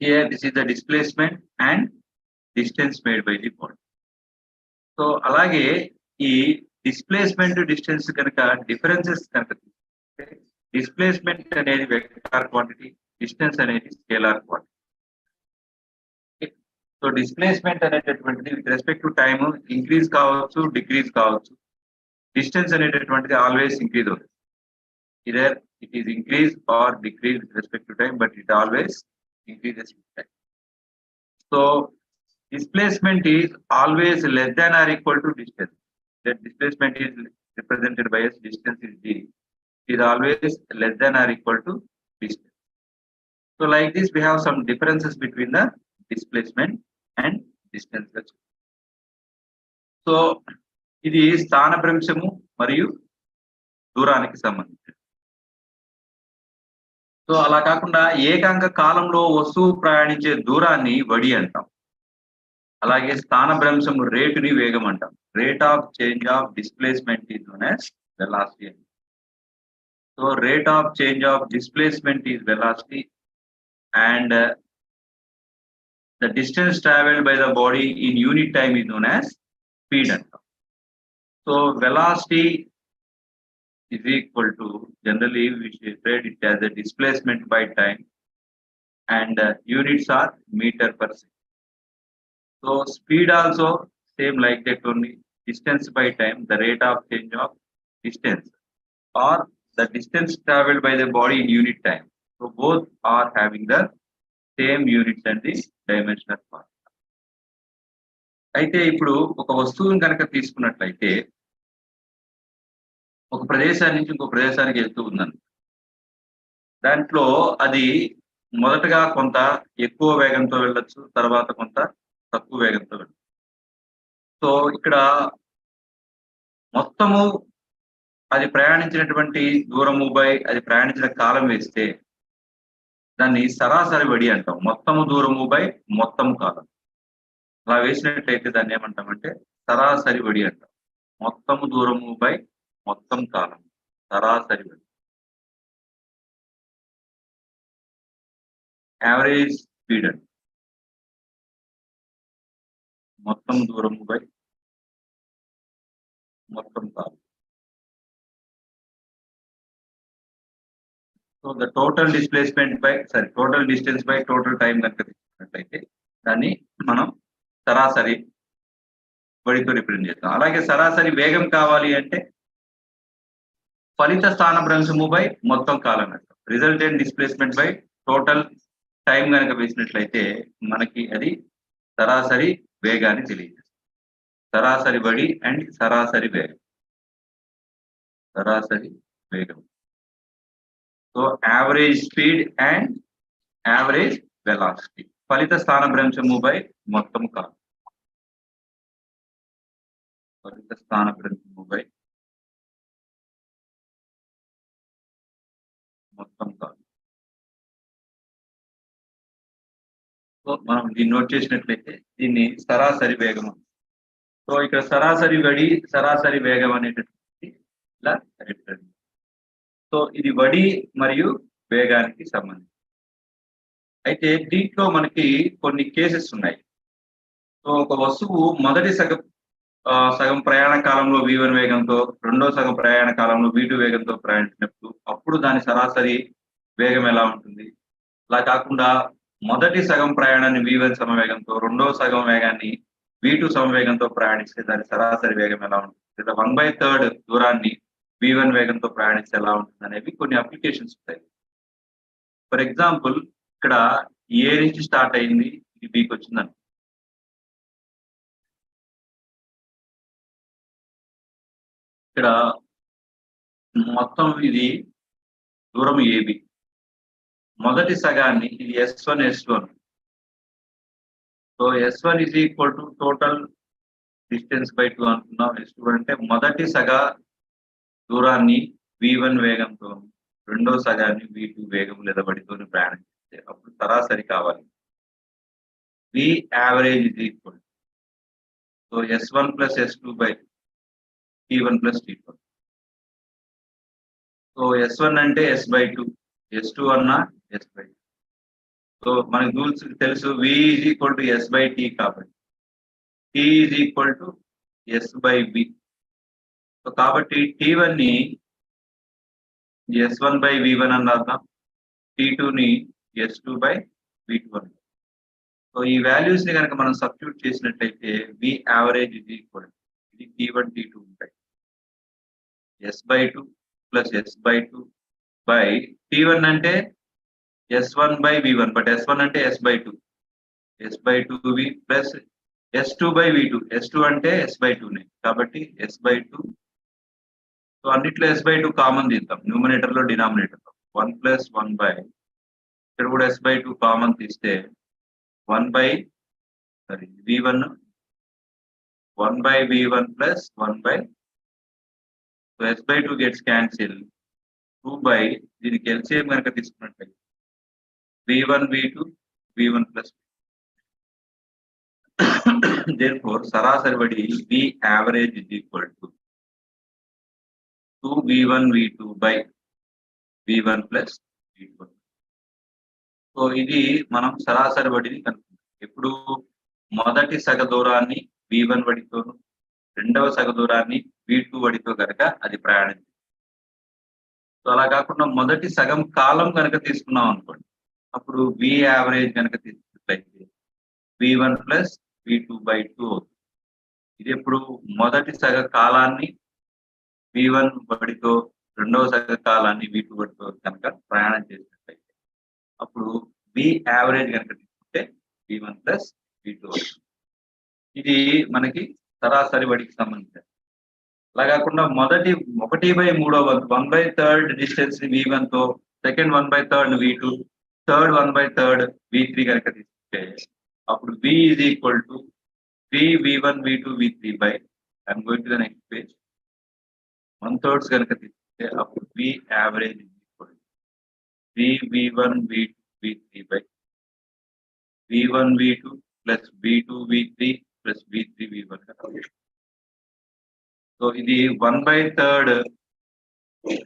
Here this is the displacement and distance made by the body. So అలాగే ఈ displacement distance కనుక differences కనుక displacement అనేది vector quantity, distance అనేది scalar quantity. So displacement అనేటటువంటిది with respect to time increase కావచ్చు, decrease కావచ్చు. Distance అనేటటువంటిది ఆల్వేస్ ఇంక్రీజ్ అవుతుంది. Either it is increase or decrease with respect to time, but it always increases with time. So displacement is always less than or equal to distance. That displacement is represented by as distance is d. It is always less than or equal to distance. So like this we have some differences between the displacement and distance. So ఇది స్థానభ్రంశము మరియు దూరానికి సంబంధించి. So అలా కాకుండా ఏకాంక కాలంలో వస్తువు ప్రయాణించే దూరాన్ని వడి అంటాం. అలాగే స్థానభ్రంశం రేటుని వేగం అంటాం. Rate of change of displacement is known as velocity. So rate of change of displacement is velocity and the distance travelled by the body in unit time is known as speed అంటాం. So velocity is equal to, generally we should read it as a displacement by time, and units are meter per second. So speed also same like that only, distance by time, the rate of change of distance or the distance traveled by the body in unit time. So both are having the same units and the dimensional part. అయితే ఇప్పుడు ఒక వస్తువుని కనుక తీసుకున్నట్లయితే ఒక ప్రదేశాన్ని నుంచి ఇంకో ప్రదేశానికి వెళ్తూ ఉందని, దాంట్లో అది మొదటగా కొంత ఎక్కువ వేగంతో వెళ్ళొచ్చు, తర్వాత కొంత తక్కువ వేగంతో వెళ్ళచ్చు. సో ఇక్కడ మొత్తము అది ప్రయాణించినటువంటి దూరము బై అది ప్రయాణించిన కాలం వేస్తే దాన్ని సరాసరి వడి అంటాం. మొత్తము దూరము బై మొత్తము కాలం అలా వేసినట్లయితే దాన్ని ఏమంటామంటే సరాసరి వడి అంటాం. మొత్తము దూరము బై మొత్తం కాలం సరాసరి వడి. యావరేజ్ స్పీడ్ అండి మొత్తం దూరము బై మొత్తం కాలం. So the total displacement by total distance by total time కనుక తీసుకున్నట్లయితే దాన్ని మనం సరాసరి వడితో రిప్రజెంట్ చేస్తాం. అలాగే సరాసరి వేగం కావాలి అంటే ఫలిత స్థానభ్రంశము బై మొత్తం కాలం అంటాం. Resultant displacement by total time కనుక వేసినట్లయితే మనకి అది సరాసరి వేగాన్ని తెలియజేస్తుంది. సరాసరి వడి అండ్ సరాసరి వేగం. సరాసరి వేగం. So average speed and average velocity. ఫలిత స్థానభ్రంశము బై మొత్తం కాలం. ఫలిత స్థానభ్రంశము బై మొత్తం కాలం. సో మనం దీన్ని నోట్ చేసినట్లయితే దీన్ని సరాసరి వేగం. సో ఇక్కడ సరాసరి వడి సరాసరి వేగం అనేటటువంటి ఇలా రిప్రజెంట్. సో ఇది వడి మరియు వేగానికి సంబంధించి. అయితే దీంట్లో మనకి కొన్ని కేసెస్ ఉన్నాయి. సో ఒక వస్తువు మొదటి సగం ప్రయాణ కాలంలో v1 వేగంతో, రెండో సగం ప్రయాణ కాలంలో v2 వేగంతో ప్రయాణించినప్పుడు అప్పుడు దాని సరాసరి వేగం ఎలా ఉంటుంది? అలా కాకుండా మొదటి సగం ప్రయాణాన్ని v1 సమవేగంతో, రెండో సగం వేగాన్ని v2 సమవేగంతో ప్రయాణిస్తే దాని సరాసరి వేగం ఎలా ఉంటుంది? లేదా 1/3 దూరాన్ని v1 వేగంతో ప్రయాణిస్తే ఎలా ఉంటుంది అనేవి కొన్ని అప్లికేషన్స్ ఉంటాయి. ఫర్ ఎగ్జాంపుల్ ఇక్కడ ఏ నుంచి స్టార్ట్ అయింది, ఇది బీకి వచ్చిందని. ఇక్కడ మొత్తం ఇది దూరం ఏబి. మొదటి సగాన్ని ఇది S1 S1. So S1 is equal to total distance by 2 అనుకున్నాం. S2 అంటే మొదటి సగా దూరాన్ని v1 వేగంతో, రెండో సగాన్ని v2 వేగం లేదా వడితో ప్రయాణం చేస్తే అప్పుడు సరాసరి కావాలి. v average is equal so S1 plus S2 by T1 plus T2. So S1 అంటే S/2, S2 అన్నా S/2. సో సో మనకి రూల్స్ తెలుసు, v is equal to S by T కాబట్టి t is equal to S by B. So కాబట్టి t1 ని s1 by v1 అని రాద్దాం, t2 ని s2 బై v2 అని. సో ఈ వాల్యూస్ ని కనుక మనం సబ్స్టిట్యూట్ చేసినట్లయితే v యావరేజ్ ఇజ్ ఈక్వల్, ఇది t1 t2 ఉంటాయి, s/2 plus s/2 by t1 అంటే s1 by v1, but s1 అంటే s/2, s/2v plus s2 by v2, s2 అంటే s/2 నే కాబట్టి s/2. సో అన్నిట్లో s/2 కామన్ తీద్దాం, న్యూమరేటర్ లో డినామినేటర్ లో 1 ప్లస్ 1 బై, ఇక్కడ కూడా s/2 కామన్ తీస్తే 1 by v1, 1 by v1 plus 1 by, so s/2 gets cancel, 2 by దీనికి ఎల్సిఎం కనుక తీసుకున్నట్లయితే v1 v2 v1 plus. therefore సరాసరి బడి v average is equal to 2v1 v2 by v1 plus v2. So ఇది మనం సరాసరి బడిని కనుక్కుంటాం. ఎప్పుడు మొదటి సగ దూరాన్ని v1 వడితోను, రెండవ సగ దూరాన్ని v2 వడితో కనుక అది ప్రయాణం. సో అలా కాకుండా మొదటి సగం కాలం కనుక తీసుకున్నాం అనుకోండి, అప్పుడు v యావరేజ్ కనుక తీసుకున్నట్లయితే v1 ప్లస్ v2 బై 2 అవుతుంది. ఇది ఎప్పుడు మొదటి సగ కాలాన్ని v1 వడితో, రెండవ సగ కాలాన్ని v2 వడితో కనుక ప్రయాణం చేసినట్లయితే అప్పుడు v యావరేజ్ కనుక తీసుకుంటే v1 ప్లస్ v2 అవుతుంది. ఇది మనకి సరాసరి బడికి సంబంధించి. అలా కాకుండా మొదటి 1/3 వంతు 1/3 డిస్టెన్స్ ని v1 తో, సెకండ్ 1/3 v2, థర్డ్ 1/3 v3 కనుక తీసుకుంటే అప్పుడు v is equal to 3v1 v2 v3 by, I'm going to the next page, 1/3 కనుక తీసుకుంటే అప్పుడు v average is equal to 3v1 v2 v3 by v1 v2 plus v2 v3 plus v3 v1. So ఇది 1/3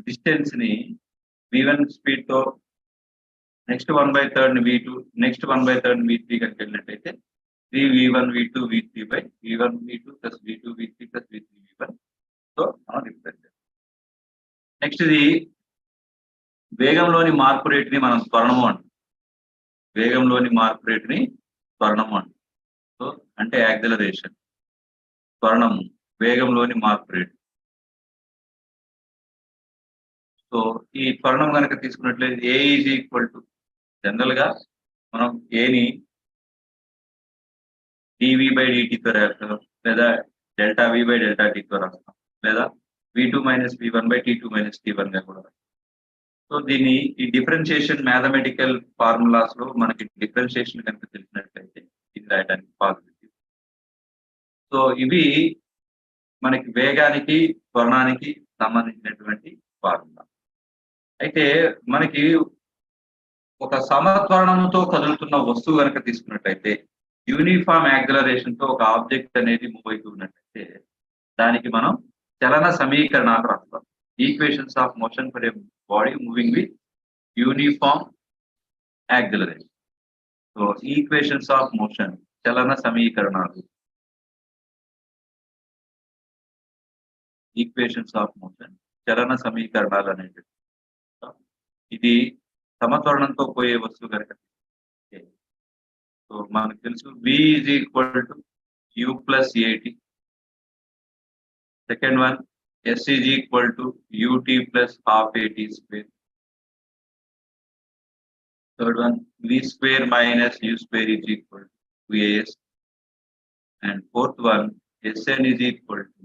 distance ని v1 speed తో, next 1/3 ని v2, next 1/3 ని v3 కనుక వెళ్ళినట్టయితే 3v1 v2 v3 by v1 v2 plus v2 v3 plus v3 v1. So మనం represent. Next ఇది వేగంలోని మార్పు రేటుని మనం త్వరణము అంటాం. వేగంలోని మార్పు రేటుని త్వరణము అంటాం. సో అంటే యాక్సిలరేషన్, త్వరణము, వేగంలోని మార్పు రేటు. సో ఈ త్వరణం కనుక తీసుకున్నట్లయితే ఏ ఈజ్ ఈక్వల్ టు, జనరల్ గా మనం ఏని dv బై డిటితో రాస్తాం, లేదా డెల్టా v బై డెల్టా టీతో రాస్తాం, లేదా v2 minus v1 by t2 minus t1 గా కూడా రాస్తాం. సో దీన్ని ఈ డిఫరెన్షియేషన్ మ్యాథమెటికల్ ఫార్ములాస్ లో మనకి డిఫరెన్షియేషన్ కనుక తెలిసినట్లయితే ఇది రాయడానికి పాసిబిలిటీ. సో ఇవి మనకి వేగానికి, త్వరణానికి సంబంధించినటువంటి ఫార్ములా. అయితే మనకి ఒక సమత్వరణంతో కదులుతున్న వస్తువు కనుక తీసుకున్నట్లయితే, యూనిఫామ్ యాక్సిలరేషన్ తో ఒక ఆబ్జెక్ట్ అనేది మూవ్ అవుతున్నట్లయితే దానికి మనం చలన సమీకరణాలు రాస్తాం. Equations of motion for a body moving with uniform acceleration. So equations of motion, చలన సమీకరణాలు, ఈక్వేషన్స్ ఆఫ్ మోషన్, చలన సమీకరణాలు అనేవి ఇది సమత్వరణంతో పోయే వస్తువు కనుక. సో మనకు తెలుసు v is equal to u plus at. Second one s is equal to ut plus half at square. Third one v square minus u square is equal to as. And fourth one sn is equal to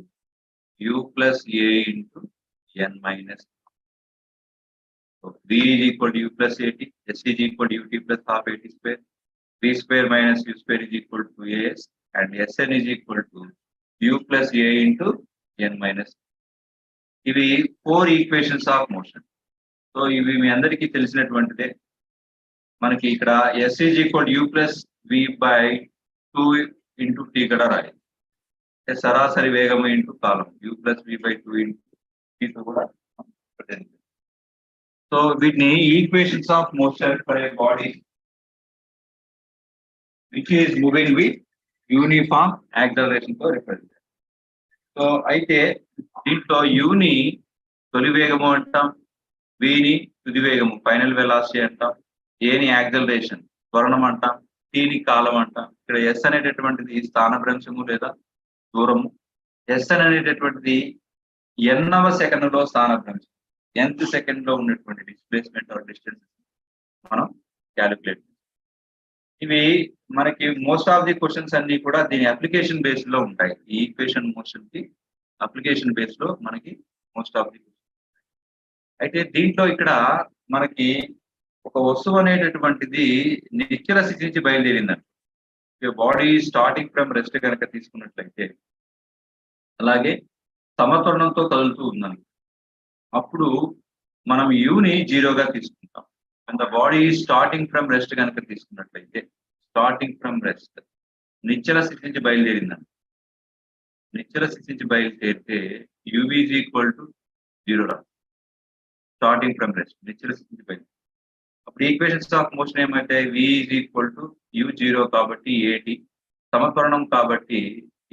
u plus a into n minus. So v is equal to u plus at, s is equal to ut plus half at square, v square minus u square is equal to as, and sn is equal to u plus a into n minus. ఇవి 4 equations of motion. So ఇవి మీ అందరికీ తెలిసినటువంటిదే. మనకి ఇక్కడ s is equal to u plus v by 2 into t కూడా రాయాలి. సరాసరి వేగము into column u plus v by 2 into t తో కూడా. సో వీటిని equations of motion for a body which is moving with uniform acceleration తో represent. So అయితే దీంట్లో యూని తొలి వేగము అంటాం, విని తుది వేగము ఫైనల్ వెలాసిటీ అంటాం, ఏని యాక్సలరేషన్ త్వరణం అంటాం, టీని కాలం అంటాం. ఇక్కడ ఎస్ అనేటటువంటిది స్థానభ్రంశము లేదా దూరము, ఎస్ అనేటటువంటిది ఎన్నవ సెకండ్ లో స్థానభ్రంశం, nth సెకండ్ లో ఉన్నటువంటి డిస్ప్లేస్మెంట్ ఆర్ డిస్టెన్స్ మనం క్యాలిక్యులేట్. ఇవి మనకి మోస్ట్ ఆఫ్ ది క్వశ్చన్స్ అన్ని కూడా దీని అప్లికేషన్ బేస్ లో ఉంటాయి. ఈ ఈక్వేషన్ మోషన్ కి అప్లికేషన్ బేస్ లో మనకి మోస్ట్ ఆఫ్ ది. అయితే దీంట్లో ఇక్కడ మనకి ఒక వస్తువు అనేటటువంటిది నిశ్చల స్థితి నుంచి బయలుదేరిందండి. బాడీ స్టార్టింగ్ ఫ్రమ్ రెస్ట్ కనుక తీసుకున్నట్లయితే, అలాగే సమతరుణంతో కదులుతూ ఉందని, అప్పుడు మనం యూని జీరోగా తీసుకుంటాం. And the body starting from rest కనుక తీసుకున్నట్లయితే, స్టార్టింగ్ ఫ్రమ్ రెస్ట్ నిశ్చల స్థితి నుంచి బయలుదేరిందండి. నిశ్చల స్థితి నుంచి బయలుదేరితే యువి ఈజ్ ఈక్వల్ టు 0 రా, స్టార్టింగ్ ఫ్రమ్ రెస్ట్ నిశ్చల స్థితి నుంచి బయలుదేరి. అప్పుడు ఈక్వేషన్స్ ఆఫ్ మోషన్ ఏమైతే వి ఈజ్ ఈక్వల్ టు u0 కాబట్టి ఏటి, సమత్వరణం కాబట్టి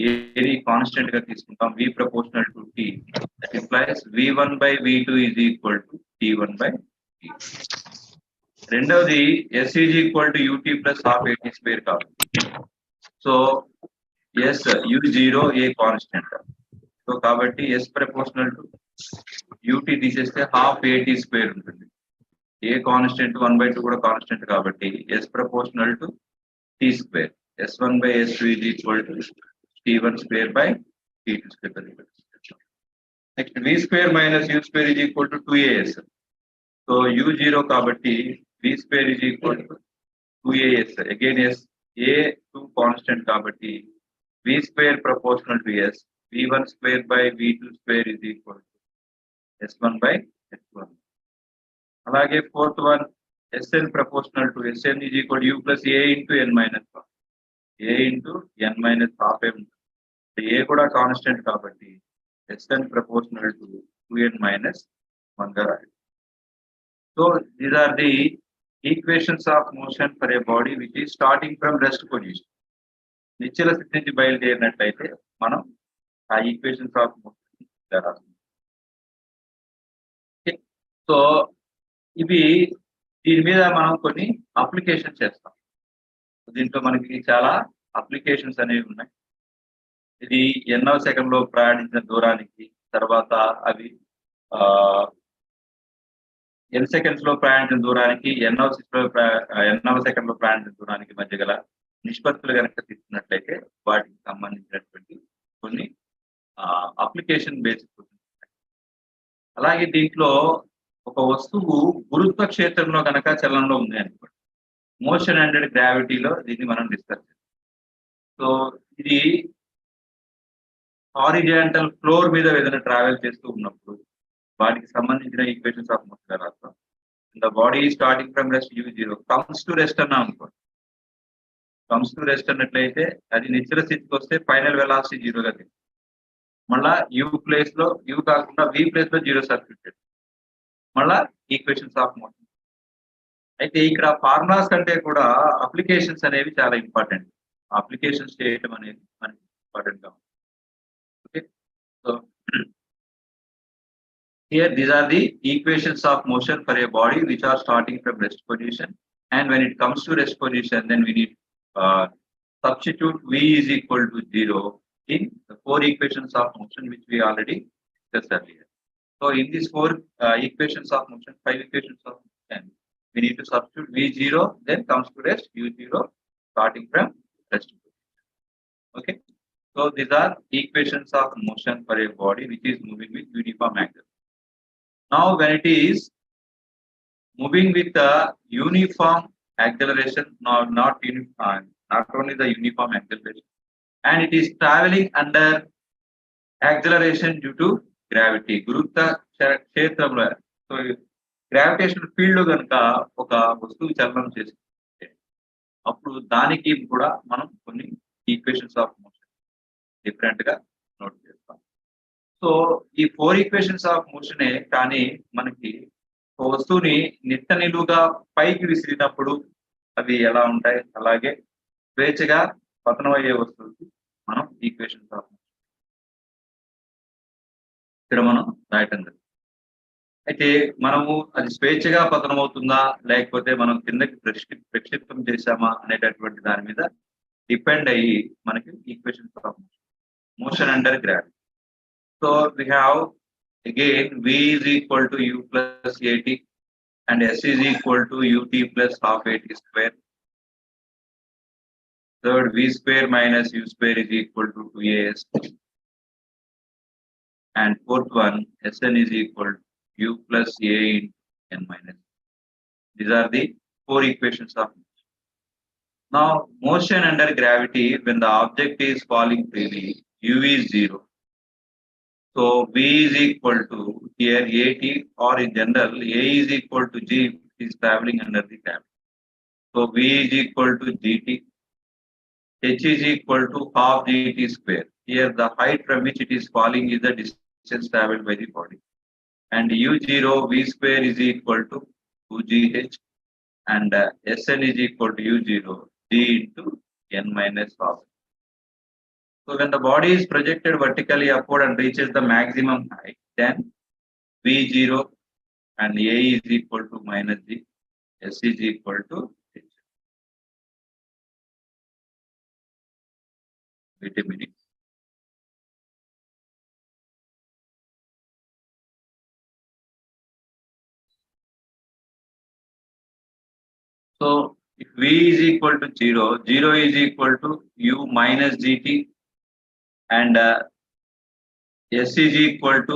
ఏది కాన్స్టెంట్ గా తీసుకుంటాం, v proportional to t, that implies v1 by v2 is equal to t1 by t. రెండవది s is equal to ut plus half at square కాబట్టి, so s u0 a constant, so కాబట్టి s proportional to ut తీసేస్తే half at square ఉంటుంది. A constant 1/2 కూడా constant కాబట్టి s proportional to t square, s1 by s2 is equal to t1 square by t2 square. Next v square minus u square is equal to 2as. So u0 కాబట్టి v square is equal to 2as. Again s a2 constant కాబట్టి v square proportional to s, v1 square by v2 square is equal to s1 by s1. అలాగే fourth one Sn proportional to Sn is equal u plus a into n minus 1, a into n minus half ఉంటుంది. ఏ కూడా constant కాబట్టి Sn proportional to 2n minus 1 గా రాయాలి. So these are the equations of motion for a body which is starting from rest position. నిశ్చల స్థితి నుంచి బయలుదేరినట్లయితే మనం ఆ ఈక్వేషన్స్ ఆఫ్ మోషన్ రాస్తాం. సో ఇవి దీని మీద మనం కొన్ని అప్లికేషన్ చేస్తాం. దీంట్లో మనకి చాలా అప్లికేషన్స్ అనేవి ఉన్నాయి. ఇది ఎన్నవ సెకండ్ లో ప్రయాణించిన దూరానికి, తర్వాత అవి ఎన్ సెకండ్స్ లో ప్రయాణించిన దూరానికి, ఎన్నవ సెకండ్ లో ప్రయాణించిన దూరానికి మధ్య గల నిష్పత్తులు కనుక తీసుకున్నట్లయితే వాటికి సంబంధించినటువంటి కొన్ని అప్లికేషన్ బేసిక్. అలాగే దీంట్లో ఒక వస్తువు గురుత్వ క్షేత్రంలో కనుక చలనంలో ఉంది అనుకోండి, మోషన్ అండ్ గ్రావిటీలో దీన్ని మనం డిస్కస్ చేస్తాం. సో ఇది హారిజాంటల్ ఫ్లోర్ మీద ఏదైనా ట్రావెల్ చేస్తూ ఉన్నప్పుడు వాటికి సంబంధించిన ఈక్వేషన్స్ ఆఫ్ మోషన్ రాస్తాం. The body starting from rest u0 comes to rest అన్నా అనుకోండి, కమ్స్ టు రెస్ట్ అన్నట్లయితే అది నిశ్చల స్థితికి వస్తే ఫైనల్ వెలాసిటీ 0 గా తీసుకుంటాం. మళ్ళా u ప్లేస్ లో u కాకుండా v ప్లేస్ లో 0 సబ్స్టిట్యూట్, మళ్ళా ఈక్వేషన్స్ ఆఫ్ మోషన్. అయితే ఇక్కడ ఫార్ములాస్ కంటే కూడా అప్లికేషన్స్ అనేవి చాలా ఇంపార్టెంట్. అప్లికేషన్స్ చేయడం అనేది మనకి ఇంపార్టెంట్ గా ఉంది. Okay, so here these are the equations of motion for a body which are starting from rest position, and when it comes to rest position then we need substitute v is equal to 0 in the 4 equations of motion which we already discussed earlier. So in these 4 equations of motion, 5 equations of motion, we need to substitute v0, then comes to rest u0 starting from rest position. Okay, so these are equations of motion for a body which is moving with uniform angle. Now when it is moving with the uniform acceleration, not only the uniform acceleration, and it is traveling under acceleration due to gravity, గురుత్వ క్షేత్రంలో. So gravitational field లో కనుక ఒక వస్తువు చలనం చేస్తే అప్పుడు దానికి కూడా మనం కొన్ని ఈక్వేషన్స్ ఆఫ్ మోషన్ డిఫరెంట్ గా నోట్ చేస్తాం. సో ఈ 4 ఈక్వేషన్స్ ఆఫ్ మోషనే కానీ మనకి ఒక వస్తువుని నిట్ట నిలువుగా పైకి విసిరినప్పుడు అవి ఎలా ఉంటాయి, అలాగే స్వేచ్ఛగా పతనమయ్యే వస్తువుకి మనం ఈక్వేషన్ ఇక్కడ మనం రాయటం జరిగింది. అయితే మనము అది స్వేచ్ఛగా పతనమవుతుందా లేకపోతే మనం కిందకి ప్రక్షిప్తం చేశామా అనేటటువంటి దాని మీద డిపెండ్ అయ్యి మనకి equation motion under gravity. So we have again v is equal to u plus at and s is equal to ut plus half at square. Third, v square minus u square is equal to 2as. And fourth one, Sn is equal to u plus a into n minus. These are the four equations of motion. Now, motion under gravity, when the object is falling freely, u is 0. So v is equal to here at, or in general a is equal to g is traveling under the gravity. So v is equal to gt. H is equal to half gt square. Here the height from which it is falling is the distance traveled by the body. And u0 v square is equal to 2gh, and Sn is equal to u0 g into n minus half. So when the body is projected vertically upward and reaches the maximum height, then v0 and a is equal to minus g, s is equal to h. Wait a minute. So if v is equal to 0, 0 is equal to u minus gt, and s is equal to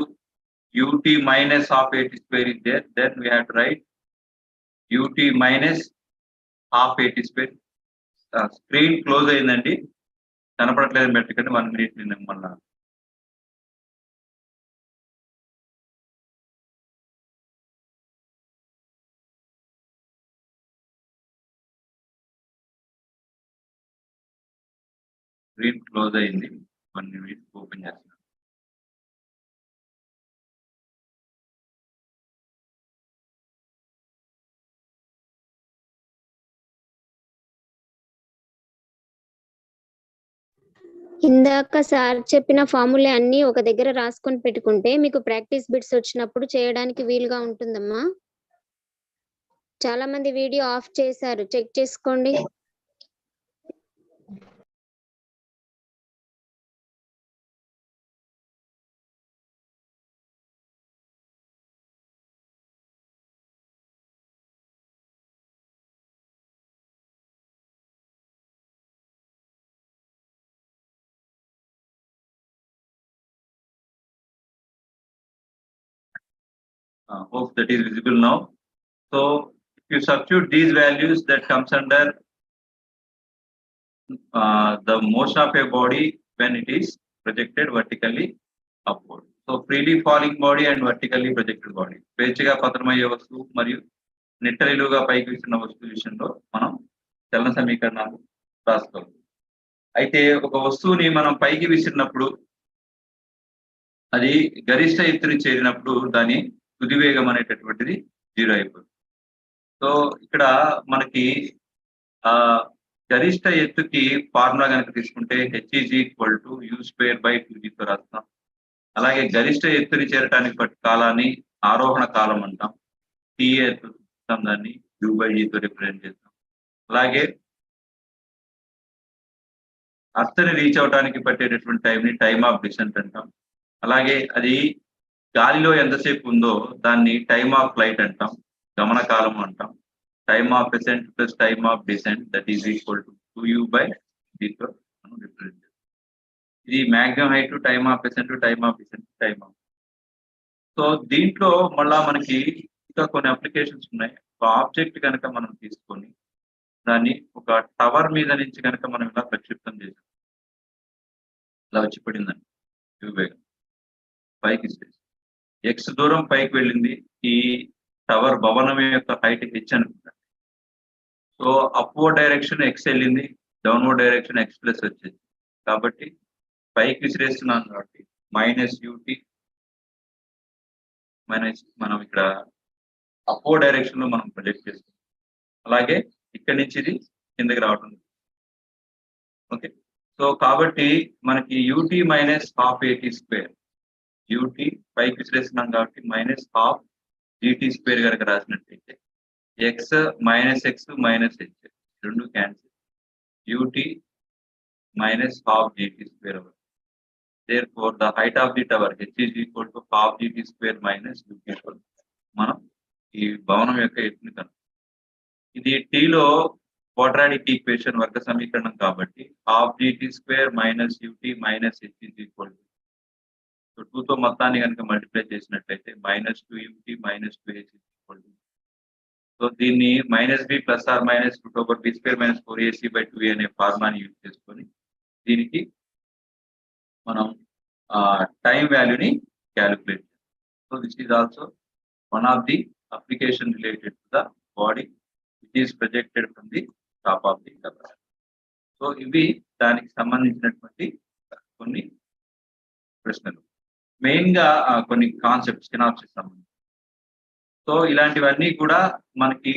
ut minus half at square is there. Then we have to write ut minus half at square. Screen close అయిందండి, కనపడట్లేదని పెట్టుకండి 1 minute నేను మళ్ళా screen close అయింది, 1 minute open చేస్తున్నాను. ఇందాక sir చెప్పిన formula అన్ని ఒక దగ్గర రాసుకొని పెట్టుకుంటే మీకు ప్రాక్టీస్ బిట్స్ వచ్చినప్పుడు చేయడానికి వీలుగా ఉంటుందమ్మా. చాలా మంది వీడియో ఆఫ్ చేశారు, చెక్ చేసుకోండి. Hope that is visible now. So if you substitute these values, that comes under the motion of a body when it is projected vertically upward. So freely falling body and vertically projected body, స్వేచ్ఛగా పతనమయ్యే వస్తువు మరియు నిట్టనిలువుగా పైకి విసిన వస్తువు విషయంలో మనం చలన సమీకరణాలు రాసుకోవాలి. అయితే ఒక వస్తువుని మనం పైకి విసిరినప్పుడు అది గరిష్ట ఎత్తుని చేరినప్పుడు దాని తుది వేగం అనేటటువంటిది 0 అయిపోతుంది. సో ఇక్కడ మనకి గరిష్ట ఎత్తుకి ఫార్ములా కనుక తీసుకుంటే h is equal to u square by 2g తో రాస్తాం. అలాగే గరిష్ట ఎత్తుని చేరటానికి పట్టు కాలాన్ని ఆరోహణ కాలం అంటాం. t ఎత్తు దాన్ని u by g తో రిప్రజెంట్ చేస్తాం. అలాగే అర్థని రీచ్ అవడానికి పట్టేటటువంటి టైంని టైమ్ ఆఫ్ డిసెంట్ అంటాం. అలాగే అది గాలిలో ఎంతసేపు ఉందో దాన్ని టైమ్ ఆఫ్ ఫ్లైట్ అంటాం, గమన కాలం అంటాం. Time of ascent plus time of descent that is equal to 2u by g తో మనం రిప్రజెంట్ చేస్తాం. ఇది maximum height, time of ascent, time of descent, time of. So దీంట్లో మళ్ళా మనకి ఇంకా కొన్ని అప్లికేషన్స్ ఉన్నాయి. ఒక ఆబ్జెక్ట్ కనుక మనం తీసుకొని దాన్ని ఒక టవర్ మీద నుంచి కనుక మనం ఇలా ప్రక్షిప్తం చేసాం, ఇలా వచ్చి పడిందండి వేగం పైకి x దూరం పైకి వెళ్ళింది. ఈ టవర్ భవనం యొక్క హైట్ h అనుకుంటా. సో అప్వర్డ్ డైరెక్షన్ x వెళ్ళింది, డౌన్వర్డ్ డైరెక్షన్ x ప్లస్ వచ్చేది. కాబట్టి పైకి విసిరేస్తున్నాం కాబట్టి -ut మైనస్ మనం ఇక్కడ అప్వర్డ్ డైరెక్షన్ లో మనం ప్రొజెక్ట్ చేస్తాం. అలాగే ఇక్కడి నుంచి ఇది కిందకి రావడం. ఓకే. సో కాబట్టి మనకి u t minus half a t square, u t పైకి విశ్లేస్తున్నాం కాబట్టి మైనస్ హాఫ్ జీటీ స్క్వేర్ కనుక రాసినట్టయితే ఎక్స్ మైనస్ హెచ్ రెండు cancel, u t minus half g t square అవుతుంది. Therefore, the height of the tower h is equal to half gt square minus ut square. మనం ఈ భవనం యొక్క ఎత్తుని కనుక ఇది t లో క్వాడ్రాటిక్ ఈక్వేషన్ వర్గ సమీకరణం కాబట్టి half gt square minus ut minus h is equal to, సో 2 తో మొత్తాన్ని కనుక మల్టిప్లై చేసినట్లయితే minus 2ut minus 2h is equal to, so దీన్ని minus b plus or minus root over b square minus 4ac by 2a అనే ఫార్మాని use చేసుకొని దీనికి మనం టైం వాల్యూని calculate. So this is also one of the application related to the body which is projected from the top of the tower. So ఇవి దానికి సంబంధించినటువంటి కొన్ని ప్రశ్నలు, మెయిన్ గా కొన్ని కాన్సెప్ట్స్ కెనాప్సిస్ సంబంధించి. సో ఇలాంటివన్నీ కూడా మనకి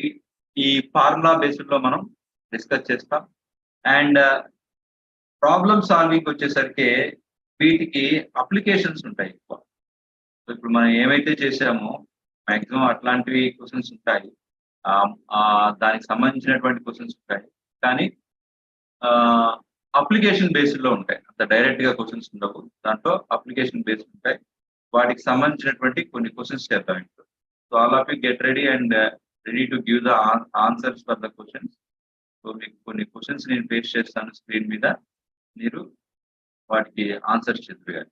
ఈ ఫార్ములా బేస్డ్ లో మనం డిస్కస్ చేస్తాం. అండ్ ప్రాబ్లమ్ సాల్వింగ్ వచ్చేసరికి వీటికి అప్లికేషన్స్ ఉంటాయి ఎక్కువ. సో ఇప్పుడు మనం ఏమైతే చేసామో మాక్సిమం అట్లాంటివి క్వశ్చన్స్ ఉంటాయి, దానికి సంబంధించినటువంటి క్వశ్చన్స్ ఉంటాయి, కానీ అప్లికేషన్ బేస్డ్ లో ఉంటాయి. అంత డైరెక్ట్ గా క్వశ్చన్స్ ఉండవు, దాంట్లో అప్లికేషన్ బేస్డ్ ఉంటాయి. వాటికి సంబంధించినటువంటి కొన్ని క్వశ్చన్స్ చేద్దాం ఇప్పుడు. So all of you get ready and ready to give the answers for the questions. So మీకు కొన్ని క్వశ్చన్స్ నేను పేస్ట్ చేస్తాను స్క్రీన్ మీద, మీరు వాటికి ఆన్సర్స్ చెప్తారు.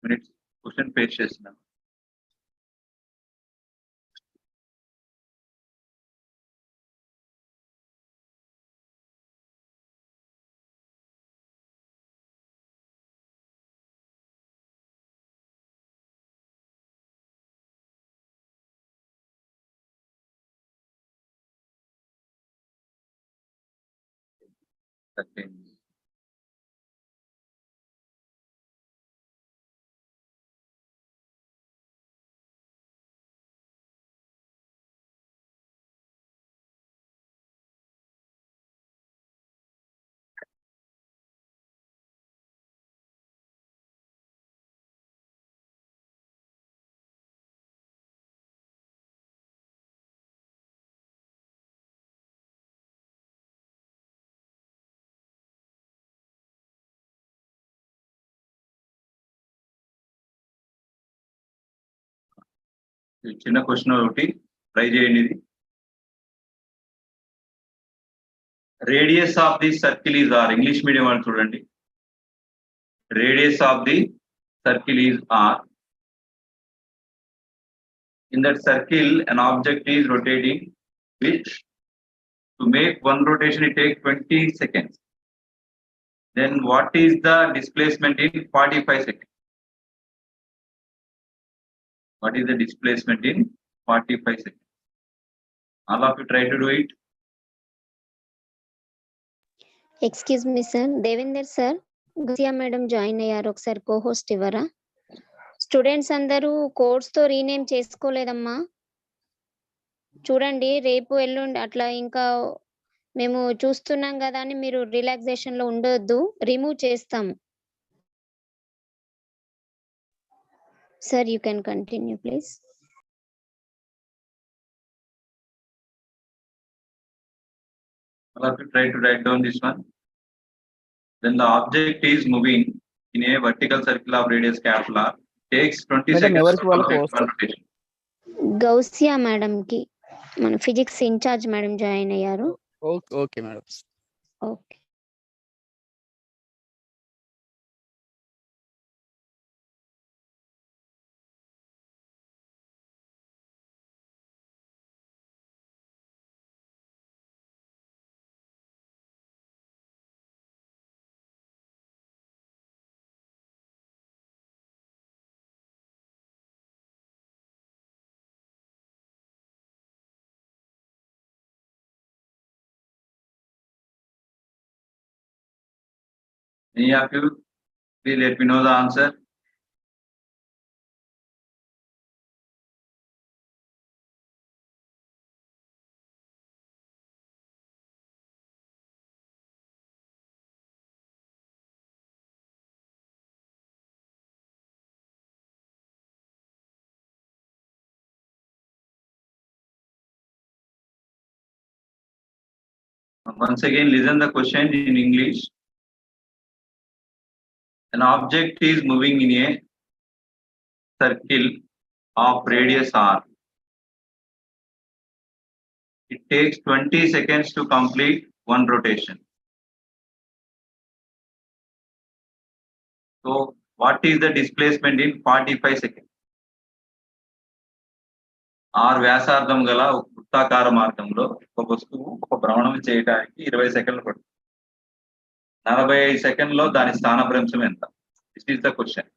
మినిట్స్ క్వశ్చన్ పేస్ట్ చేస్తున్నాను. చిన్న క్వశ్చన్ ఒకటి ట్రై చేయండి. ఇది radius of the circle is R, English medium వాళ్ళు చూడండి. Radius of the circle is R. In that circle, an object is rotating, which to make one rotation it takes 20 seconds. Then what is the displacement in 45 seconds? What is the displacement in 45 seconds? All of you try to do it. Excuse me sir, Devender sir, Gousia madam join అయ్యారు, ఒకసారి co-host ఇవ్వరా? Students అందరూ course తో rename చేసుకోలేదమ్మా, చూడండి. రేపు ఎల్లుండి అట్లా ఇంకా మేము చూస్తున్నాం కదా అని మీరు రిలాక్సేషన్ లో ఉండొద్దు, రిమూవ్ చేస్తాం. Sir you can continue please. All of you try to write down this one. Then the object is moving in a vertical circle of radius capital R. Takes 20 seconds to complete one rotation. Gousia madam కి మన physics incharge madam join అయ్యారు. Okay madam. Okay. Any of you, please let me know the answer. Once again, listen the question in English. An object is moving in a circle of radius r. It takes 20 seconds to complete one rotation. So, what is the displacement in 45 seconds? ఆరు వ్యాసార్థం గల వృత్తాకార మార్గంలో ఒక వస్తువు ఒక భ్రమణం చేయడానికి 20 సెకండ్లు పడుతుంది. 45 సెకండ్లో దాని స్థానభ్రంశం ఎంత? This is the question.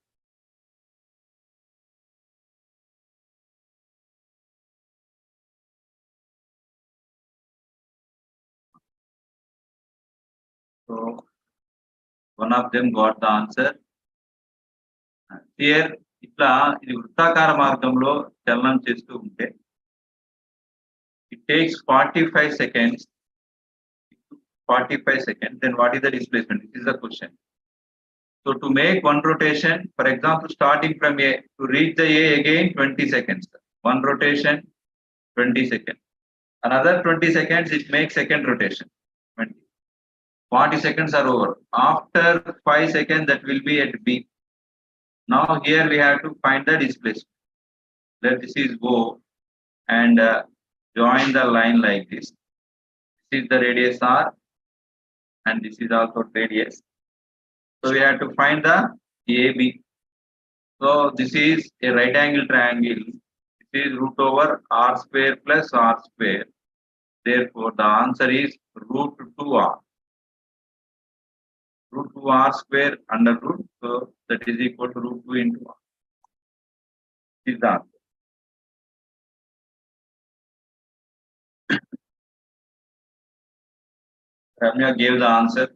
So one of them got the answer. Here ఇట్లా ఇది వృత్తాకార మార్గంలో చలనం చేస్తూ ఉంటే it takes 45 seconds. 45 seconds. Then what is the displacement? This is the question. So to make one rotation, for example, starting from A to reach the A again 20 seconds. One rotation, 20 seconds. Another 20 seconds, it makes second rotation. 20. 40 seconds are over. After 5 seconds, that will be at B. Now here we have to find the displacement. Let this is O and join the line like this. This is the radius R and this is also radius. So we have to find the AB. So this is a right angle triangle. This is root over R square plus R square. Therefore the answer is root 2R. Root 2R square under root. So that is equal to root 2 into R. This is the answer. Ramya gave the answer.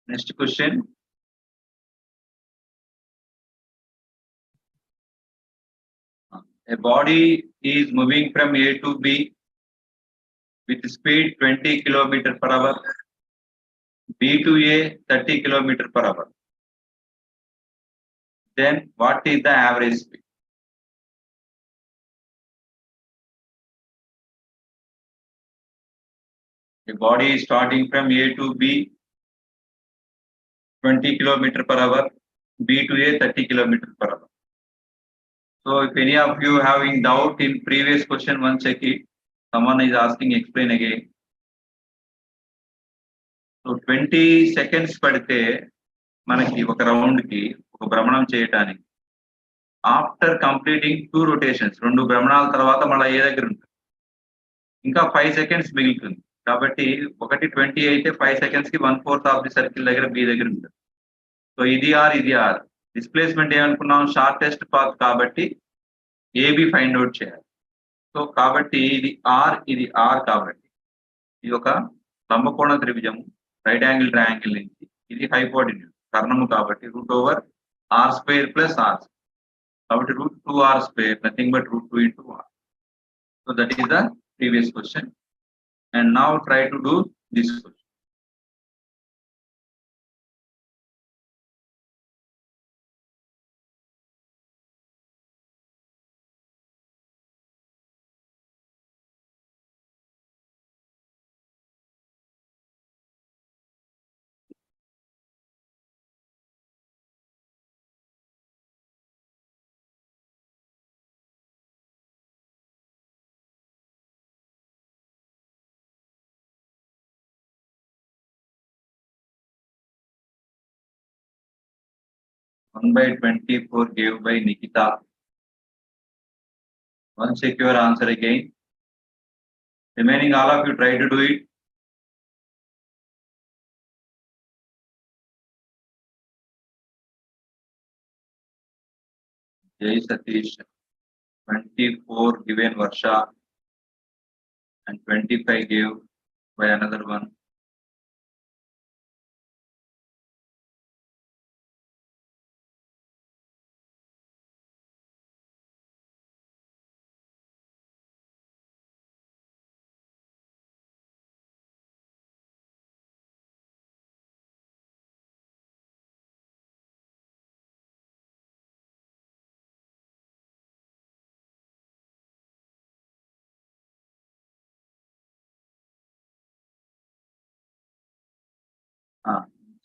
Next question. A body is moving from A to B with speed 20 km per hour. B to A 30 km per hour. Then what is the average speed? A body is starting from A to B 20 km per hour, B to A 30 km per hour. So if any of you having doubt in previous question, one check it. Someone is asking, explain again. So 20 seconds పడితే మనకి ఒక round కి ఒక భ్రమణం చేయడానికి after completing 2 rotations, 2 భ్రమణాల తర్వాత మళ్ళీ ఏ దగ్గర ఉంటుంది, ఇంకా 5 seconds మిగులుతుంది. కాబట్టి ఒకటి 20 అయితే 5 seconds కి 1/4 ఆఫ్ ది సర్కిల్ దగ్గర బి దగ్గర ఉంటుంది. సో ఇది ఆర్, ఇది ఆర్. డిస్ప్లేస్మెంట్ ఏమనుకున్నాం, షార్టెస్ట్ పాత్ కాబట్టి ఏబి ఫైండ్ అవుట్ చేయాలి. సో కాబట్టి ఇది ఆర్, ఇది ఆర్. కాబట్టి ఇది ఒక లంబకోణ త్రిభుజము, రైట్ యాంగిల్ ట్రయాంగిల్ నుంచి ఇది హైపోటెన్యూస్ కర్ణము కాబట్టి root over R square plus R. కాబట్టి root 2R square, nothing but root 2 into R. So that is the previous question. And now try to do this question. One by 24 gave by Nikita. Once check your answer again. Remaining all of you try to do it. Jay Satish, 24 given Varsha and 25 gave by another one.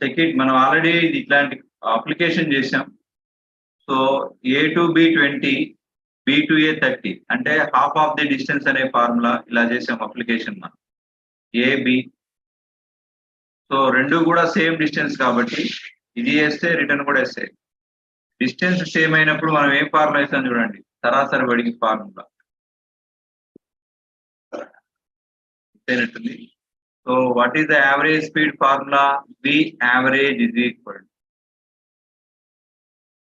Check it. మనం already ఇట్లాంటి application చేసాం. So A to B 20, B to A 30 అంటే half of the distance అనే formula ఇలా చేసాం application మనం. AB. So రెండు కూడా సేమ్ డిస్టెన్స్ కాబట్టి ఇది వేస్తే రిటర్న్ కూడా వేస్తే డిస్టెన్స్ సేమ్ అయినప్పుడు మనం ఏం ఫార్ములా వేస్తాం చూడండి, సరాసరి బడికి formula ఇచ్చేనట్టుంది. So what is the average speed formula? V average is equal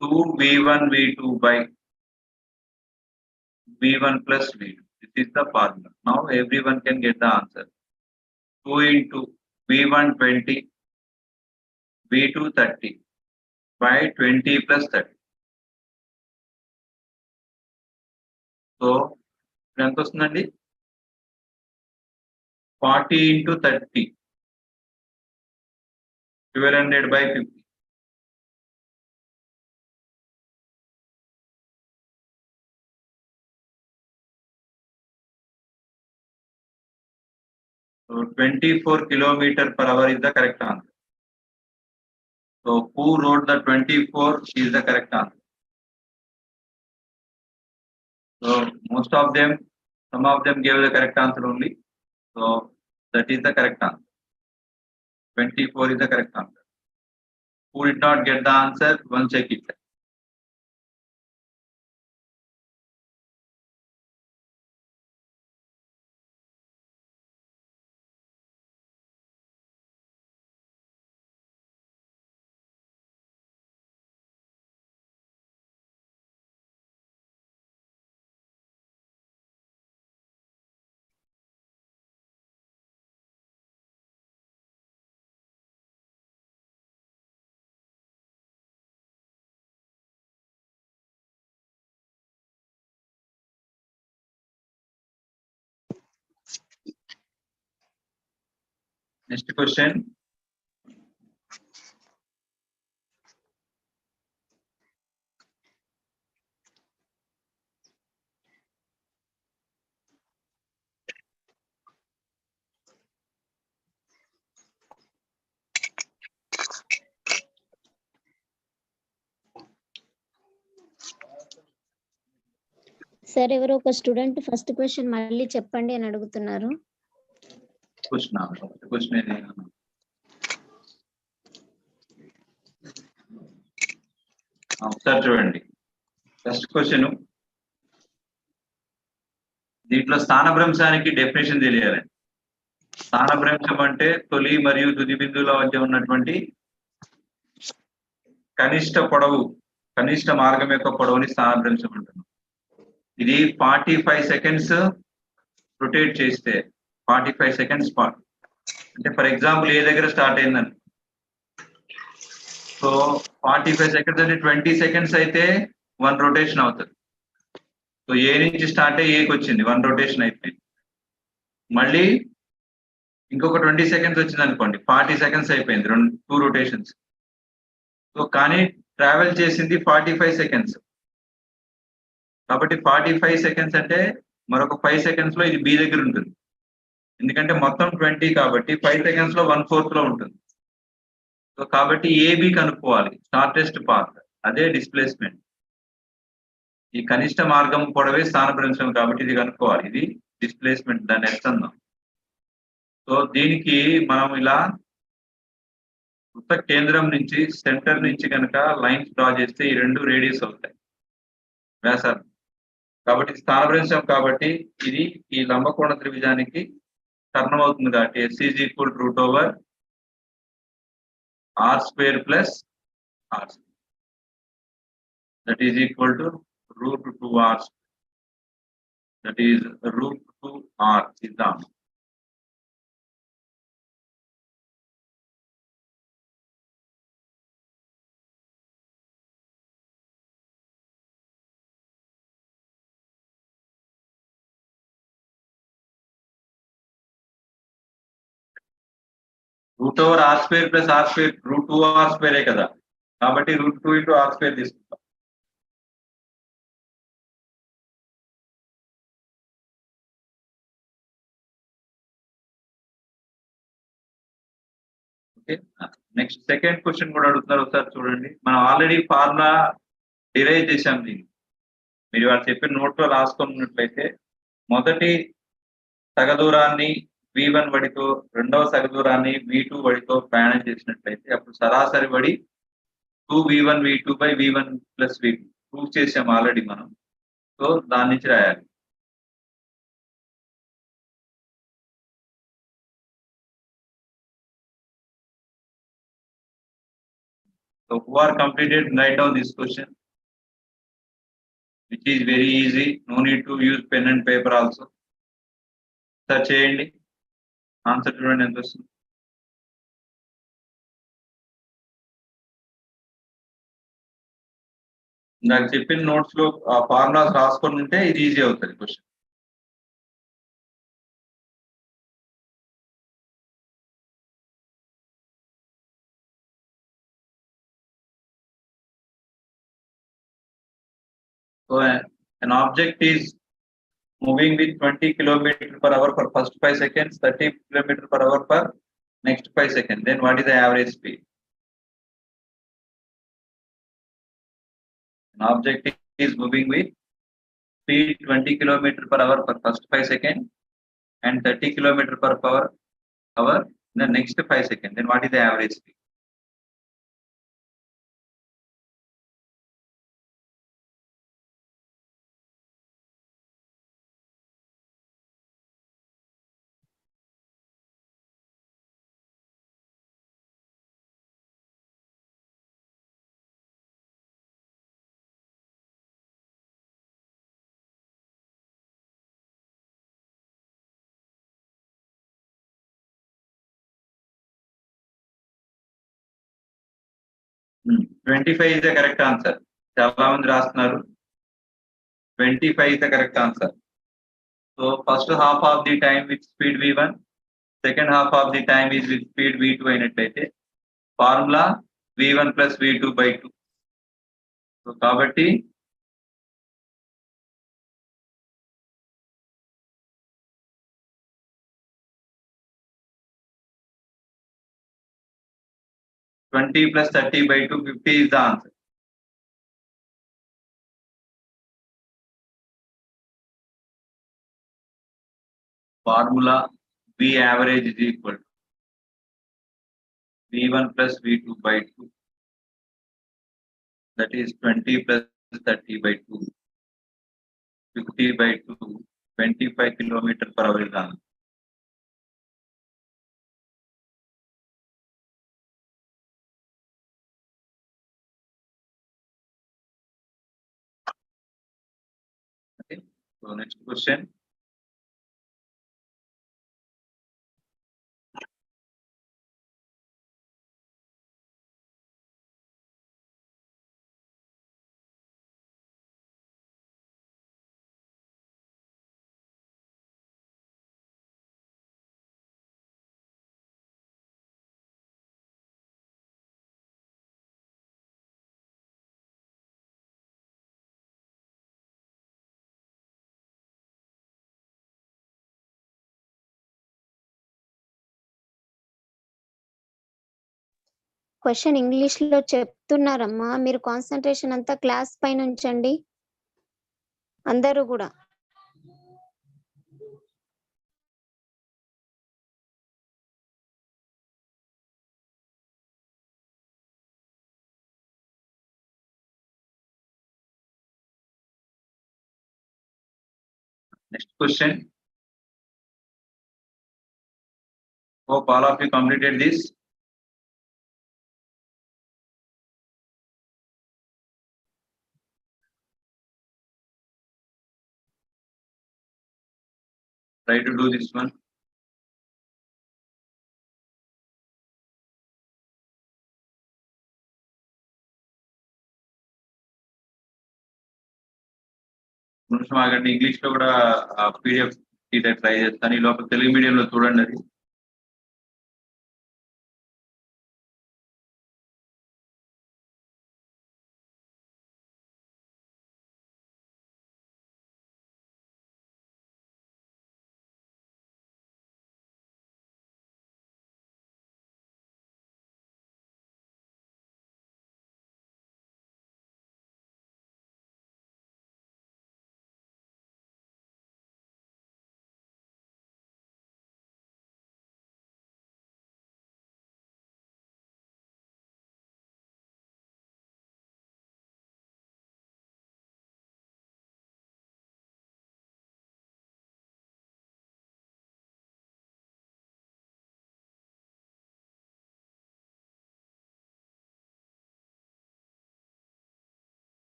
to V1 V2 by V1 plus V2. This is the formula. Now everyone can get the answer. 2 into V1 20, V2 30 by 20 plus 30. So ఎంత వస్తుందండి? 40 into 30, 1200 by 50. So 24 km/h is the correct answer. So who wrote the 24 is the correct answer. So most of them, some of them gave the correct answer only. So that is the correct answer. 24 is the correct answer. Who did not get the answer? One check it. Next question. Sir ఎవరో ఒక student first question మళ్ళీ చెప్పండి అని అడుగుతున్నారు. Question ఒకసారి చూడండి. First question, దీంట్లో స్థానభ్రంశానికి definition తెలియాలండి. స్థానభ్రంశం అంటే తొలి మరియు తుది బిందువుల మధ్య ఉన్నటువంటి కనిష్ట పొడవు, కనిష్ట మార్గం యొక్క పొడవుని స్థానభ్రంశం అంటున్నాం. ఇది 45 సెకండ్స్ రొటేట్ చేస్తే 45 సెకండ్స్ అంటే ఫర్ ఎగ్జాంపుల్ ఏ దగ్గర స్టార్ట్ అయిందని, సో 45 సెకండ్స్ అంటే 20 సెకండ్స్ అయితే 1 రొటేషన్ అవుతుంది. సో ఏ నుంచి స్టార్ట్ అయ్యి ఏకి వచ్చింది, 1 రొటేషన్ అయిపోయింది. మళ్ళీ ఇంకొక 20 సెకండ్స్ వచ్చింది అనుకోండి, 40 సెకండ్స్ అయిపోయింది, 2 రొటేషన్స్. సో కానీ ట్రావెల్ చేసింది 45 సెకండ్స్ కాబట్టి 45 సెకండ్స్ అంటే మరొక 5 సెకండ్స్ లో ఇది బి దగ్గర ఉంటుంది. ఎందుకంటే మొత్తం 20 కాబట్టి 5 సెకండ్స్ లో 1/4 లో ఉంటుంది. సో కాబట్టి ఏబి కనుక్కోవాలి, షార్టెస్ట్ పాత్, అదే డిస్ప్లేస్మెంట్. ఈ కనిష్ట మార్గం పొడవే స్థానభ్రంశం కాబట్టి ఇది కనుక్కోవాలి, ఇది డిస్ప్లేస్మెంట్, దాన్ని ఎత్తందాం. సో దీనికి మనం ఇలా వృత్త కేంద్రం నుంచి సెంటర్ నుంచి కనుక లైన్స్ డ్రా చేస్తే ఈ రెండు రేడియస్ అవుతాయి, వ్యాసార్థం. కాబట్టి స్థానభ్రంశం కాబట్టి ఇది ఈ లంబకోణ త్రిభుజానికి కర్ణం అవుతుంది కాబట్టి S is equal to root over R square plus R square. That is equal to root 2R. That is root 2R is the answer. Root over R square plus R square root 2R square కదా కాబట్టి root 2 into R square తీసుకుంటాం. Okay, next second question కూడా అడుగుతున్నారు, ఒకసారి చూడండి. మనం already formula derive చేసాం దీన్ని. మీరు వాళ్ళు చెప్పిన నోట్లో రాసుకున్నట్లయితే మొదటి సగదూరాన్ని V1 వడితో, రెండవ సగదూరాన్ని V2 వడితో ప్రయాణం చేసినట్లయితే అప్పుడు సరాసరి వడి 2V1 V2 by V1 plus V2 prove చేసాం ఆల్రెడీ మనం. సో దాని నుంచి రాయాలి. So who are completed, write down this question, which is very easy. No need to use pen and paper also. Search చేయండి, ఆన్సర్ చూడండి ఎంత వస్తుంది. నాకు చెప్పిన నోట్స్ లో ఆ ఫార్ములాస్ రాసుకొని ఉంటే ఇది ఈజీ అవుతుంది question. So an object is moving with 20 km per hour for first 5 seconds, 30 km per hour for next 5 seconds. Then what is the average speed? An object is moving with speed 20 km per hour for first 5 seconds and 30 km per hour in the next 5 seconds. Then what is the average speed? Hmm. 25 is the correct answer. చాలా మంది రాస్తున్నారు. 25 is the correct answer. So first half of the time with speed V1, second half of the time is with speed V2 అయినట్లయితే formula V1 plus V2 by 2. So కాబట్టి twenty plus 30 by 2, 50 is the answer. Formula V average is equal to V1 plus V2 by 2. That is 20 plus 30 by 2. 50 by 2. 25 km per hour is the answer. Okay. So next question. Question English లో చెప్తున్నారమ్మా, మీరు concentration అంతా class పైన ఉంచండి అందరూ కూడా. Next question. Hope all of you completed this. Try to do this one. నిమిషం ఆగండి, English లో కూడా పీడిఎఫ్ ట్రై చేస్తాను. ఈ లోపల తెలుగు మీడియంలో చూడండి అది.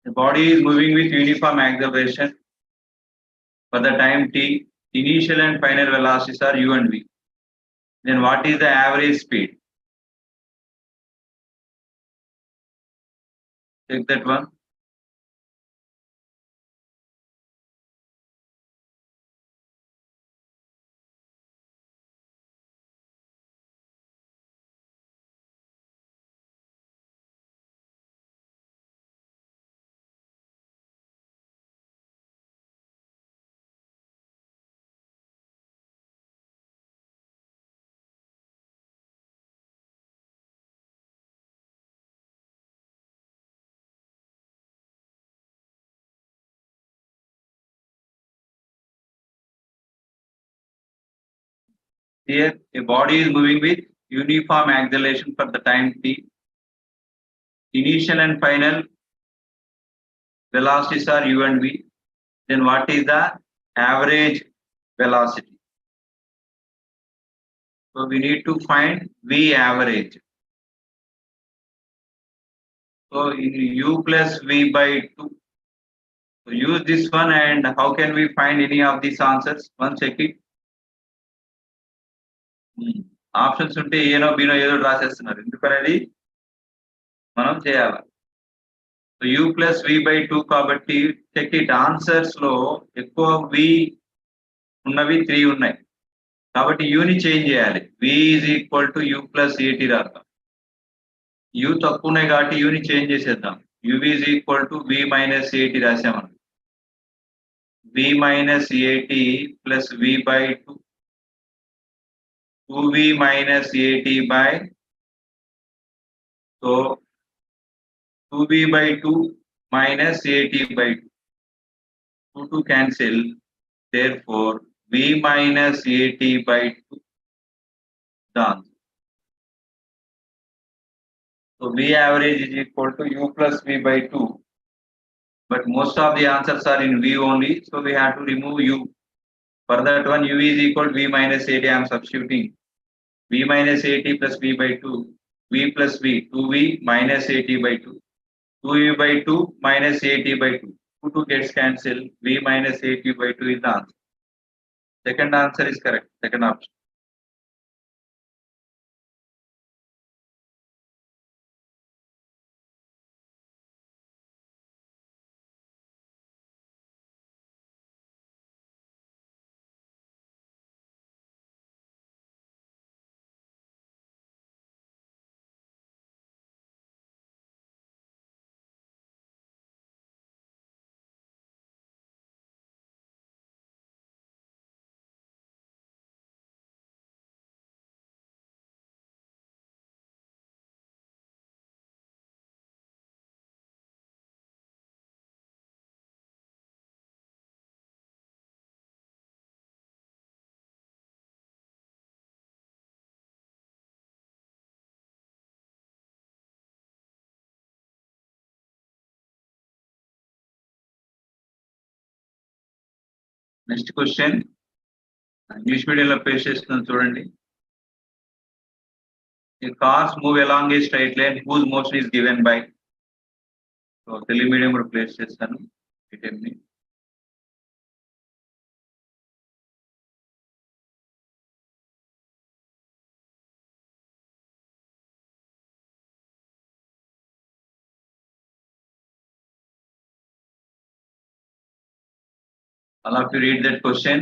The body is moving with uniform acceleration for the time t. Initial and final velocities are u and v. Then what is the average speed? Check that one. Here, a body is moving with uniform acceleration for the time t. Initial and final velocities are u and v. Then what is the average velocity? So we need to find v average. So in u plus v by 2. So use this one, and how can we find any of these answers? One check it. Options ఉంటే ఏనో బీనో ఏదో రాసేస్తున్నారు, ఎందుకనేది మనం చేయాలి. So u plus v by 2 కాబట్టి check it. Answers లో ఎక్కువ v ఉన్నవి 3 ఉన్నాయి కాబట్టి u ని చేంజ్ చేయాలి. v is equal to u plus at రాద్దాం. u తక్కువ ఉన్నాయి కాబట్టి u ని చేంజ్ చేసేద్దాం. u ఈజ్ equal to v minus at రాసామని. v minus at plus v by 2. 2v minus at by, so 2v by 2 minus at by 2. 2 to cancel, therefore v minus at by 2 done. So v average is equal to u plus v by 2, but most of the answers are in v only, so we have to remove u. For that one, u is equal to v minus at. I am substituting v minus at plus v by 2, v plus v, 2v minus at by 2, 2v by 2 minus at by 2, 2 gets cancelled, v minus at by 2 is the answer. Second answer is correct, second option. Next question English మీడియంలో paste చేస్తున్నాను చూడండి. Cars move along a straight line whose motion is given by. So Telugu medium కూడా place చేస్తాను ఐటెంని. All of you read that question.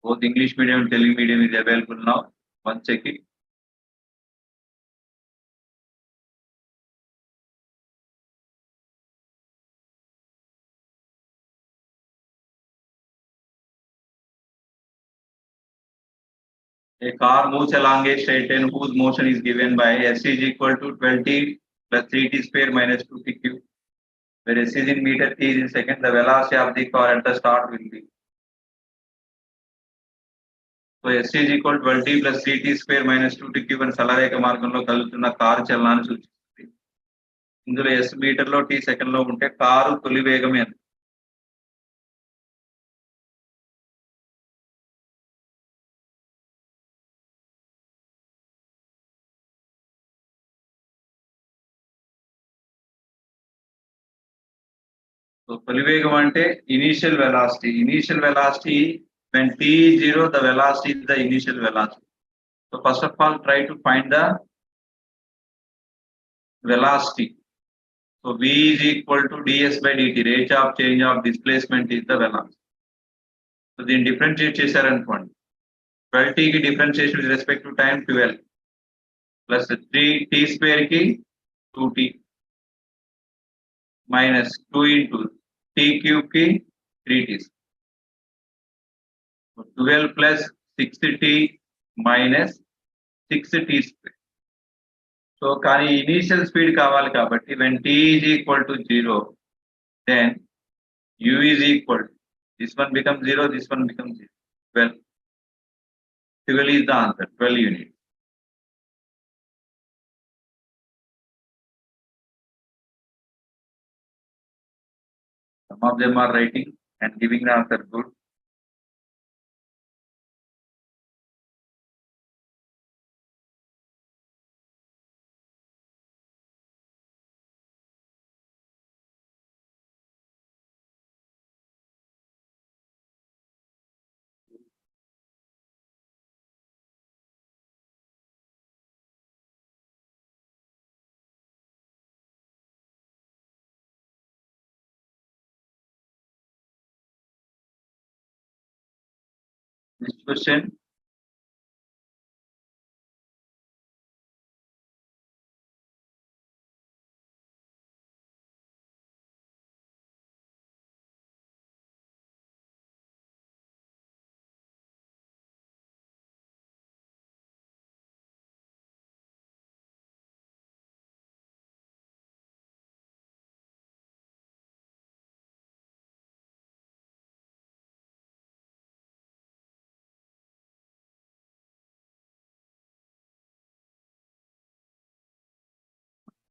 Both English medium and Telugu medium is available now. Once check it. A car moves along a straight line whose motion is given by S is equal to 20 plus 3t square minus 2t cube, where S is in meter, t is in second. The velocity of the car at the start will be. So S is equal to 20 plus 3t square minus 2t cube అని సరళరేఖ మార్గంలో కదులుతున్న car చలనాన్ని సూచిస్తుంది. ఇందులో S మీటర్లో t second లో ఉంటే car తొలి వేగం ఎంత? So తొలి వేగం అంటే initial velocity. Initial velocity when t is 0, the velocity is the initial velocity. So first of all, try to find the velocity. So v is equal to ds by dt, rate of change of displacement is the velocity. So దీన్ని differentiate చేశారనుకోండి, 12t కి differentiation with respect to time 12 plus 3t square కి 2t minus 2 into t cube కి 3t. 12 plus 6t minus 6t square. So కానీ initial speed కావాలి కాబట్టి when t is equal to 0, then u is equal to, this one becomes 0, this one becomes 0. 12. 12 is the answer, 12 units. Some of them are writing and giving the answer good. Next question.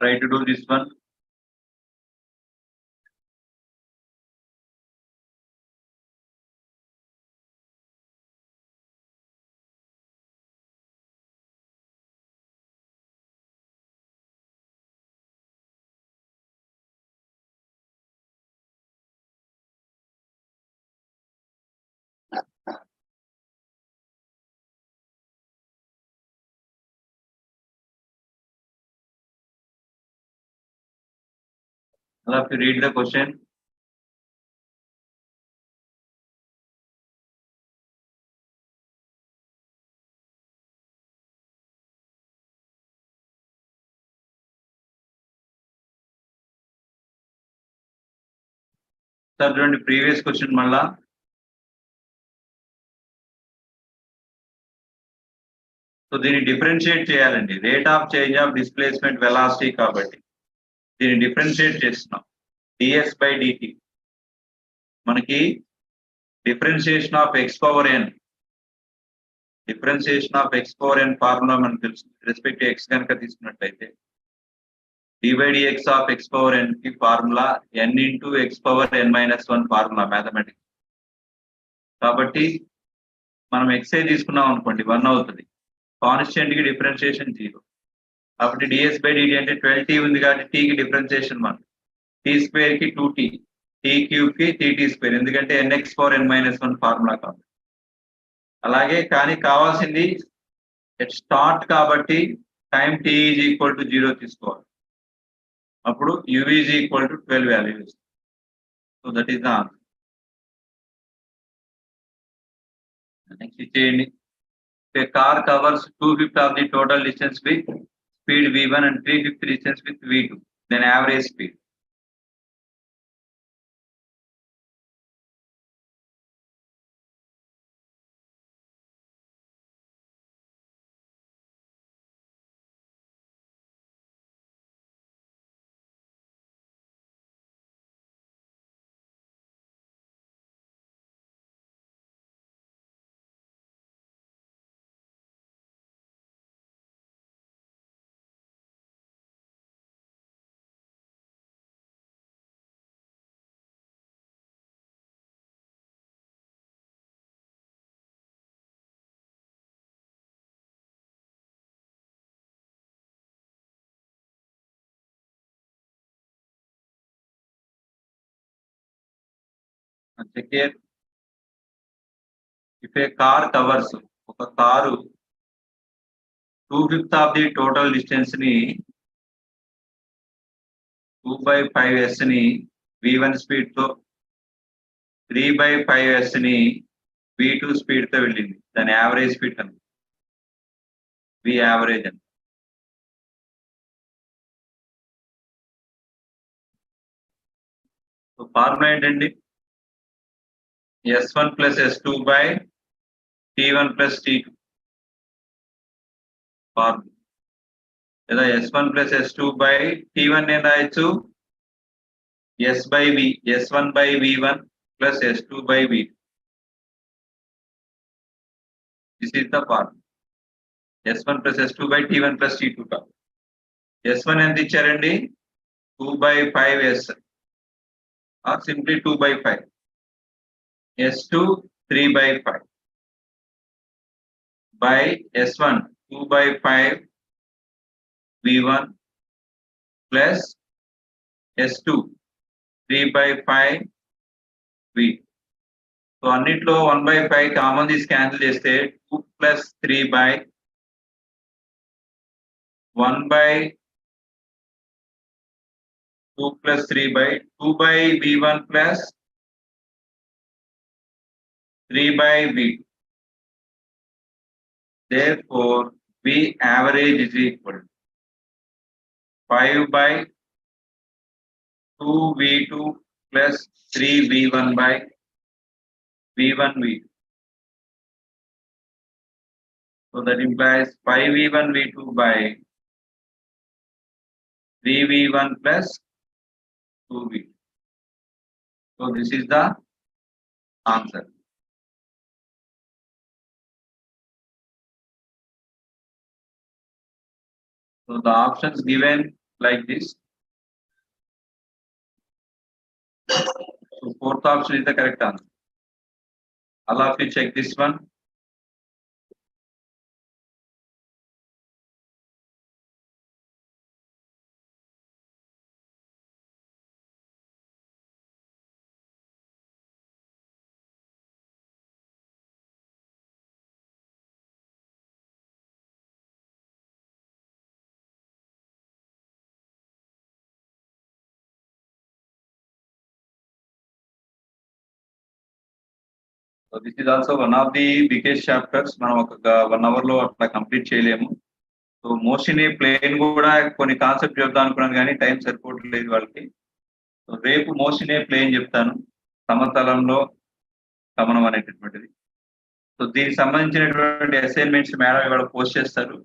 Try to do this one. I'll have to read the question. Sir, during the previous question malla. So దీన్ని differentiate చేయాలండి. Rate of change of displacement velocity కాబట్టి దీన్ని differentiate చేస్తున్నాం. ds by dt మనకి differentiation of x power n formula మనకు తెలుసు. Respect x కనుక తీసుకున్నట్లయితే d by dx of x power n కి formula n into x power n minus 1 formula mathematics. కాబట్టి మనం xi తీసుకున్నాం అనుకోండి 1 అవుతుంది. కాన్స్టెంట్ కి డిఫరెన్షియేషన్ 0. కాబట్టి ds by dt అంటే 12t ఉంది కాబట్టి t కి డిఫరెన్షియేషన్ 1, t స్క్వేర్ కి 2t, t క్యూబ్ కి 3t స్క్వేర్, ఎందుకంటే nx power n minus 1 formula కాబట్టి. అలాగే కానీ కావాల్సింది ఎట్ స్టార్ట్ కాబట్టి time t is equal to 0 తీసుకోవాలి. అప్పుడు u ఈజ్ ఈక్వల్ టు 12 వాల్యూ వస్తుంది. So that is the answer. Next చేయండి. A car covers 2/5 of the total distance with speed v1 and 3/5 distance with v2. Then average speed. Check here. If a car covers, ఒక car 2/5 of the total distance ని 2/5s ని v1 speed తో 3/5s ని v2 speed తో వెళ్ళింది. దాని average speed అని v average అని. సో ఫార్ములా ఏంటండి? s1 plus s2 by t1 plus t2 formula. లేదా s1 plus s2 by t1 నేను రాయొచ్చు s by v, s1 by v1 plus s2 by v2. This is the formula. s1 plus s2 by t1 plus t2 కా. s1 ఎంత ఇచ్చారండి? 2/5s or simply 2/5. s2 3/5 by s1 2/5 v1 plus s2 3/5 v. So అన్నిట్లో 1/5 common తీసి cancel చేస్తే 2 plus 3 by 1/2 plus 3 by 2 by v1 plus 3 by v. Therefore, v average is equal to 5 by 2 v2 plus 3 v1 by v1 v2. So that implies 5 v1 v2 by 3 v1 plus 2 v2. So this is the answer. So the options given like this. So fourth option is the correct answer. All of you check this one. So this is also one of the biggest chapters. మనం ఒక 1 hour లో అట్లా complete చేయలేము. So motion plane కూడా కొన్ని concept చెప్తాను అనుకున్నాను కానీ టైం సరిపోవట్లేదు వాళ్ళకి. సో రేపు మోషన్ ప్లేన్ చెప్తాను, సమతలంలో గమనం అనేటటువంటిది. సో దీనికి సంబంధించినటువంటి అసైన్మెంట్స్ మేడం ఇవాళ పోస్ట్ చేస్తారు.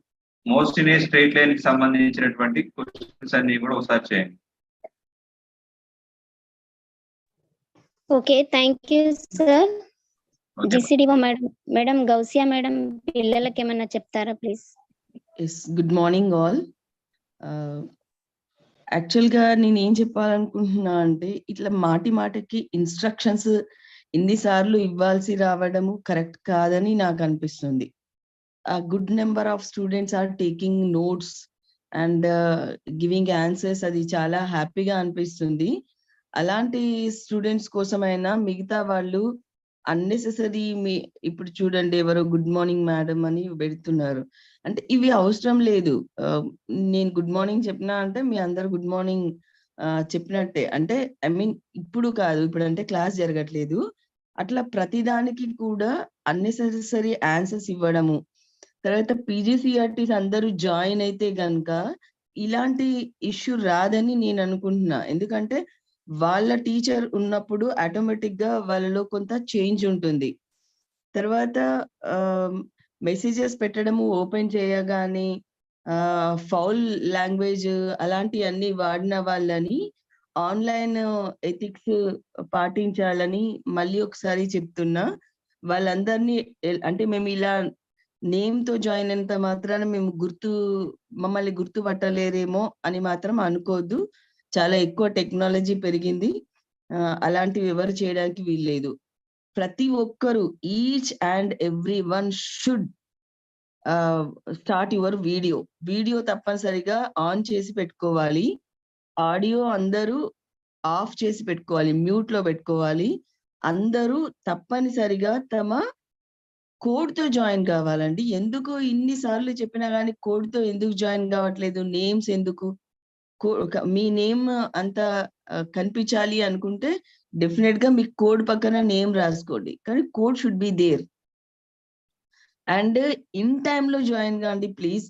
మోషన్ స్ట్రైట్ లైన్ కి సంబంధించినటువంటి క్వశ్చన్స్ అన్ని కూడా ఒకసారి చేయండి. Okay, thank you sir. Okay GCDO madam Gousia madam పిల్లలకి ఏమన్నా చెప్తారా please? Yes, good morning all. యాక్చువల్గా నేను ఏం చెప్పాలనుకుంటున్నా అంటే, ఇట్లా మాటి మాటికి ఇన్స్ట్రక్షన్స్ ఎన్నిసార్లు ఇవ్వాల్సి రావడము కరెక్ట్ కాదని నాకు అనిపిస్తుంది. A good number of students are taking notes and giving answers. అది చాలా హ్యాపీగా అనిపిస్తుంది. అలాంటి స్టూడెంట్స్ కోసమైనా మిగతా వాళ్ళు అన్నెసెసరీ ఇప్పుడు చూడండి, ఎవరో గుడ్ మార్నింగ్ మేడం అని పెడుతున్నారు. అంటే ఇవి అవసరం లేదు. నేను గుడ్ మార్నింగ్ చెప్పినా అంటే మీ అందరు గుడ్ మార్నింగ్ చెప్పినట్టే. అంటే ఐ మీన్ ఇప్పుడు కాదు, ఇప్పుడు అంటే క్లాస్ జరగట్లేదు. అట్లా ప్రతిదానికి కూడా అన్నెసెసరీ ఆన్సర్స్ ఇవ్వడము. తర్వాత పీజీసీఆర్టీస్ అందరూ జాయిన్ అయితే గనక ఇలాంటి ఇష్యూ రాదని నేను అనుకుంటున్నా. ఎందుకంటే వాళ్ళ టీచర్ ఉన్నప్పుడు ఆటోమేటిక్ గా వాళ్ళలో కొంత చేంజ్ ఉంటుంది. తర్వాత మెసేజెస్ పెట్టడము ఓపెన్ చేయగానే ఫౌల్ లాంగ్వేజ్ అలాంటివన్నీ వాడిన వాళ్ళని ఆన్లైన్ ఎథిక్స్ పాటించాలని మళ్ళీ ఒకసారి చెప్తున్నా. వాళ్ళందరినీ అంటే మేము ఇలా నేమ్ తో జాయిన్ అయినంత మాత్రాన మేము మమ్మల్ని గుర్తుపట్టలేరేమో అని మాత్రం అనుకోవద్దు. చాలా ఎక్కువ టెక్నాలజీ పెరిగింది. అలాంటివి ఎవరు చేయడానికి వీల్లేదు. ప్రతి ఒక్కరు each and every one should start your video తప్పనిసరిగా ఆన్ చేసి పెట్టుకోవాలి. ఆడియో అందరూ ఆఫ్ చేసి పెట్టుకోవాలి, మ్యూట్ లో పెట్టుకోవాలి. అందరూ తప్పనిసరిగా తమ కోడ్ తో జాయిన్ కావాలండి. ఎందుకు ఇన్నిసార్లు చెప్పినా కానీ కోడ్ తో ఎందుకు జాయిన్ కావట్లేదు? నేమ్స్ ఎందుకు? మీ నేమ్ అంత కనిపించాలి అనుకుంటే డెఫినెట్ గా మీ కోడ్ పక్కన నేమ్ రాసుకోండి, కానీ code should be there. And in time లో జాయిన్ కాండి ప్లీజ్.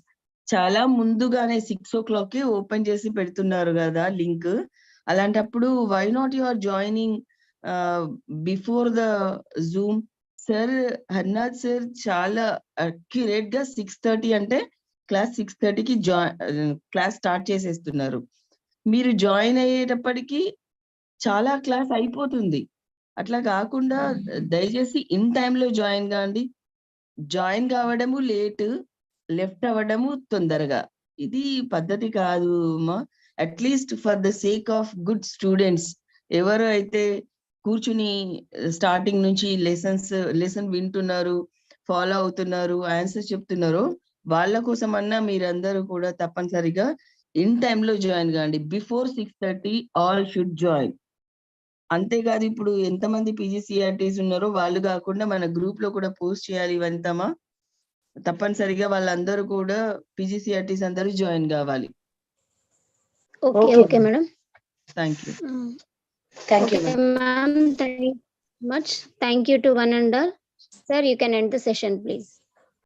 చాలా ముందుగానే 6 o'clock ఓపెన్ చేసి పెడుతున్నారు కదా లింక్. అలాంటప్పుడు why not you are joining before the Zoom? Sir Harnath sir చాలా అక్యురేట్ గా 6:30 అంటే క్లాస్ 6:30కి క్లాస్ స్టార్ట్ చేసేస్తున్నారు. మీరు జాయిన్ అయ్యేటప్పటికి చాలా క్లాస్ అయిపోతుంది. అట్లా కాకుండా దయచేసి ఇన్ టైంలో జాయిన్ కాండి. జాయిన్ కావడము లేట్, లెఫ్ట్ అవ్వడము తొందరగా, ఇది పద్ధతి కాదు మా. At least for the sake of good students, ఎవరు అయితే కూర్చుని స్టార్టింగ్ నుంచి లెసన్ వింటున్నారు, ఫాలో అవుతున్నారు, ఆన్సర్స్ చెప్తున్నారు, వాళ్ళ కోసం అన్నా మీరందరూ కూడా తప్పనిసరిగా ఇన్ టైంలో జాయిన్ కాండి. Before 6:30 all should join. అంతేకాదు, ఇప్పుడు ఎంతమంది పీజీసీఆర్టీస్ ఉన్నారో వాళ్ళు కాకుండా మన గ్రూప్ లో కూడా పోస్ట్ చేయాలి ఇవంతమా. తప్పనిసరిగా వాళ్ళందరూ కూడా పీజీసీఆర్టీస్ అందరూ జాయిన్ కావాలి. Okay madam, thank you. Thank you, ma'am. Thank you much. Thank you to one and all. Sir, you can end the session, please.